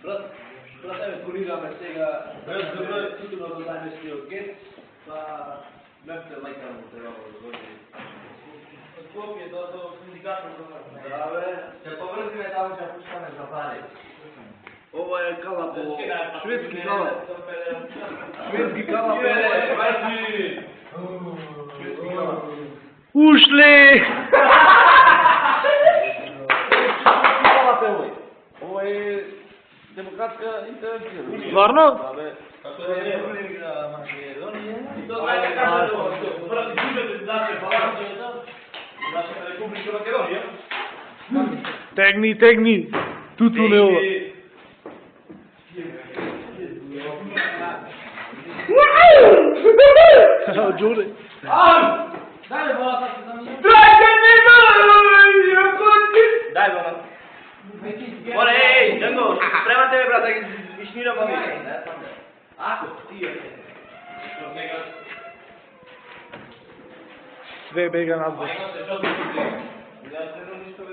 Брат, еве курираме сега сигурно до најместиот гет, па мефте лајкамо треба да дојде. Скопје до синдикатот за Да бе, Се поврзиме таму ќе пуштаме за пари. ова е калапо, шведски калап. Шведски калап е, бајки. Шведски калап. Ушли! Калап е овој. Ова е демократска интервенција. Стварно? Да бе. Како да не рулинга Македонија. И тоа знаете како да брати бюджетот даше балансот нашата Република Македонија. Тегни! Туту не ова. Джуре. Дај волата се за мене. Дај бе, Море, еј, Джанго, спремате ме, брат, да ги ишнирам ами. Ако тие. Све бега назад. Мајка се што се. Ја се ништо